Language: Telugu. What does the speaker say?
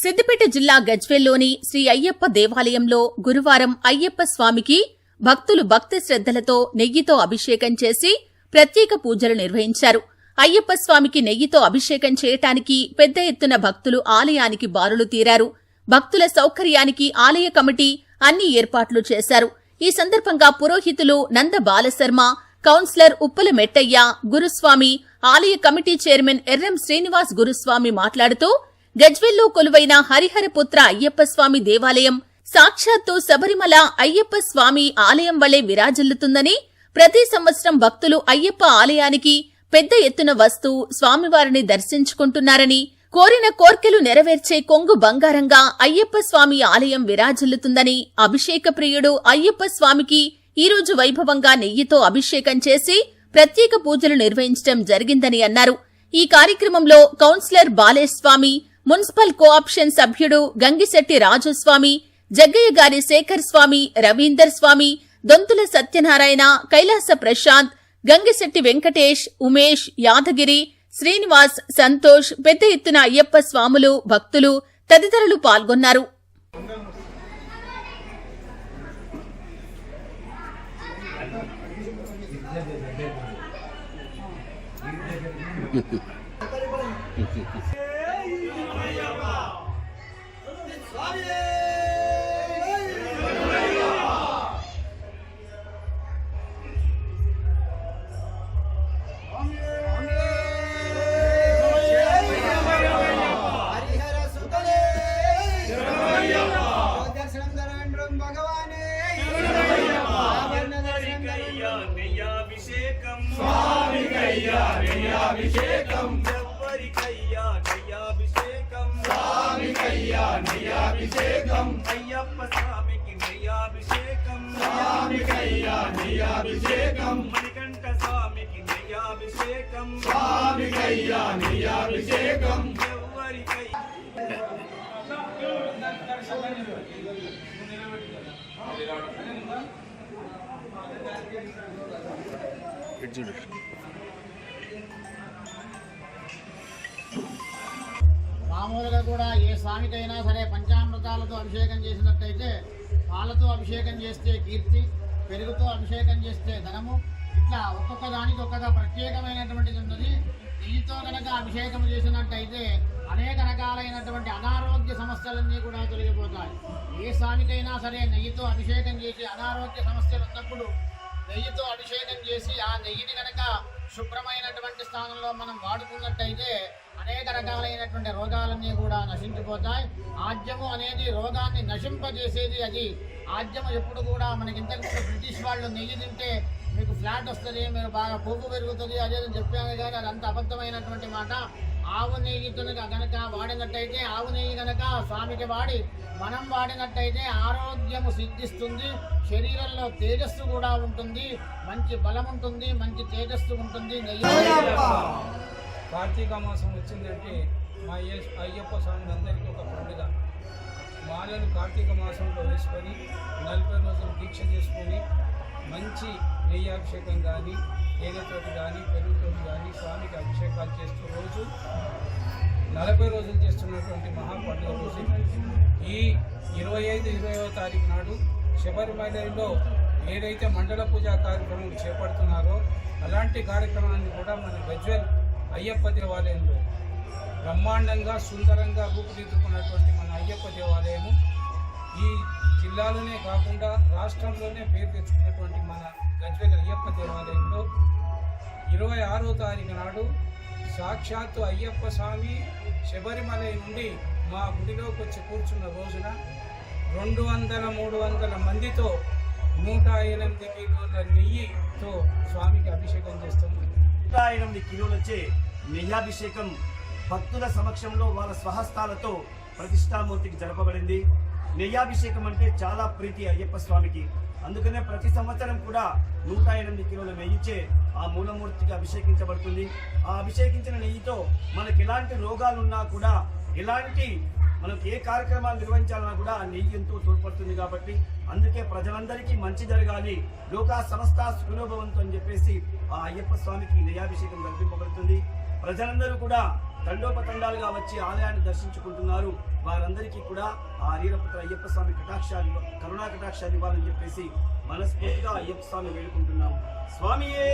సిద్దిపేట జిల్లా గజ్వేల్లోని శ్రీ అయ్యప్ప దేవాలయంలో గురువారం అయ్యప్ప స్వామికి భక్తులు భక్తి శ్రద్దలతో నెయ్యితో అభిషేకం చేసి ప్రత్యేక పూజలు నిర్వహించారు. అయ్యప్ప స్వామికి నెయ్యితో అభిషేకం చేయటానికి పెద్ద ఎత్తున భక్తులు ఆలయానికి బారులు తీరారు. భక్తుల సౌకర్యానికి ఆలయ కమిటీ అన్ని ఏర్పాట్లు చేశారు. ఈ సందర్భంగా పురోహితులు నంద బాలశర్మ, కౌన్సిలర్ ఉప్పల మెట్టయ్య, గురుస్వామి, ఆలయ కమిటీ చైర్మన్ ఎర్రం శ్రీనివాస్ గురుస్వామి మాట్లాడుతూ గజ్వేల్లో కొలువైన హరిహరపుత్ర అయ్యప్ప స్వామి దేవాలయం సాక్షాత్తు శబరిమల అయ్యప్ప స్వామి ఆలయం వలె విరాజిల్లుతుందని, ప్రతి సంవత్సరం భక్తులు అయ్యప్ప ఆలయానికి పెద్ద ఎత్తున వస్తూ స్వామివారిని దర్శించుకుంటున్నారని, కోరిన కోర్కెలు నెరవేర్చే కొంగు బంగారంగా అయ్యప్ప స్వామి ఆలయం విరాజిల్లుతుందని, అభిషేక ప్రియుడు అయ్యప్ప స్వామికి ఈరోజు వైభవంగా నెయ్యితో అభిషేకం చేసి ప్రత్యేక పూజలు నిర్వహించడం జరిగిందని అన్నారు. ఈ కార్యక్రమంలో కౌన్సిలర్ బాలేస్వామి, మున్సిపల్ కోఆప్షన్ సభ్యుడు గంగిశెట్టి రాజస్వామి, జగ్గయ్య గారి శేఖర్ స్వామి, రవీందర్ స్వామి, దొంతుల సత్యనారాయణ, కైలాస ప్రశాంత్, గంగిశెట్టి వెంకటేష్, ఉమేష్, యాదగిరి, శ్రీనివాస్, సంతోష్, పెద్ద ఎత్తున అయ్యప్ప స్వాములు, భక్తులు తదితరులు పాల్గొన్నారు. అయ్యప్ప స్వామికి నెయ్యాభిషేకం, స్వామికయ్యా నెయ్యాభిషేకం, మణికంఠ స్వామికి నెయ్యాభిషేకం, స్వామికయ్యా నెయ్యాభిషేకం, ఎవరికయ్యా మామూలుగా కూడా ఏ స్వామికైనా సరే పంచామృతాలతో అభిషేకం చేసినట్టయితే పాలతో అభిషేకం చేస్తే కీర్తి, పెరుగుతో అభిషేకం చేస్తే ధనము, ఇట్లా ఒక్కొక్క దానికి ఒక్కొక్క ప్రత్యేకమైనటువంటిది ఉన్నది. నెయ్యితో కనుక అభిషేకం చేసినట్టయితే అనేక రకాలైనటువంటి అనారోగ్య సమస్యలన్నీ కూడా తొలగిపోతాయి. ఏ స్వామికైనా సరే నెయ్యితో అభిషేకం చేసి అనారోగ్య సమస్యలు ఉన్నప్పుడు నెయ్యితో అభిషేకం చేసి ఆ నెయ్యిని కనుక శుభ్రమైనటువంటి స్థానంలో మనం వాడుకున్నట్టయితే అనేక రకాలైనటువంటి రోగాలన్నీ కూడా నశించిపోతాయి. ఆజ్యము అనేది రోగాన్ని నశింపజేసేది. అది ఆజ్యము ఎప్పుడు కూడా మనకి ఇంతకుముందు బ్రిటిష్ వాళ్ళు నెయ్యి తింటే మీకు ఫ్లాట్ వస్తుంది, మీరు బాగా కొవ్వు పెరుగుతుంది అదేదని చెప్పాను, కానీ అదంతా అబద్ధమైనటువంటి మాట. ఆవు నెయ్యి కనుక వాడినట్టయితే, ఆవు నెయ్యి కనుక స్వామికి వాడి మనం వాడినట్టయితే ఆరోగ్యము సిద్ధిస్తుంది, శరీరంలో తేజస్సు కూడా ఉంటుంది, మంచి బలం ఉంటుంది, మంచి తేజస్సు ఉంటుంది. కార్తీక మాసం వచ్చిందంటే మా అయ్యప్ప స్వామి అందరికీ ఒక పండుగ. మాలను కార్తీక మాసంలో వేసుకొని 40 రోజులు దీక్ష చేసుకొని మంచి నెయ్యాభిషేకం కానీ, తేనెతోటి కానీ, పెరుగుతోటి కానీ స్వామికి అభిషేకాలు చేస్తూ రోజు 40 రోజులు చేస్తున్నటువంటి మహాపండుగ రోజు ఈ 25-20వ తారీఖు నాడు శబరిమలలో ఏదైతే మండల పూజా కార్యక్రమం చేపడుతున్నారో అలాంటి కార్యక్రమాన్ని కూడా మన గజ్వేల్ అయ్యప్ప దేవాలయంలో బ్రహ్మాండంగా సుందరంగా రూపుదిద్దుకున్నటువంటి మన అయ్యప్ప దేవాలయము ఈ జిల్లాలోనే కాకుండా రాష్ట్రంలోనే పేరు తెచ్చుకున్నటువంటి మన గజ్వేల్ అయ్యప్ప దేవాలయంలో 26వ తారీఖు నాడు సాక్షాత్తు అయ్యప్ప స్వామి శబరిమల నుండి మా గుడిలోకి వచ్చి కూర్చున్న రోజున 200-300 మందితో 108 కిలోల నెయ్యితో స్వామికి అభిషేకం చేస్తాము. 108 కిలోలు వచ్చే నెయ్యాభిషేకం భక్తుల సమక్షంలో వాళ్ళ స్వహస్తాలతో ప్రతిష్టామూర్తికి జరపబడింది. నెయ్యాభిషేకం అంటే చాలా ప్రీతి అయ్యప్ప స్వామికి. అందుకనే ప్రతి సంవత్సరం కూడా 108 కిలోల నెయ్యిచే ఆ మూలమూర్తికి అభిషేకించబడుతుంది. ఆ అభిషేకించిన నెయ్యితో మనకు ఎలాంటి రోగాలున్నా కూడా, ఎలాంటి మనకు ఏ కార్యక్రమాలు నిర్వహించాలన్నా కూడా ఆ నెయ్యి ఎంతో తోడ్పడుతుంది. కాబట్టి అందుకే ప్రజలందరికీ మంచి జరగాలి, లోకా సమస్త సుఖనోభవంతు అని చెప్పేసి ఆ అయ్యప్ప స్వామికి నెయ్యాభిషేకం జరిపింపబడుతుంది. ప్రజలందరూ కూడా తండోపతండాలుగా వచ్చి ఆలయాన్ని దర్శించుకుంటున్నారు. వారందరికీ కూడా ఆ వీరపుత్ర అయ్యప్ప స్వామి కరుణా కటాక్షాలు ఇవ్వాలని చెప్పేసి మనస్ఫూర్తిగా అయ్యప్ప స్వామి వేడుకుంటున్నాం. స్వామియే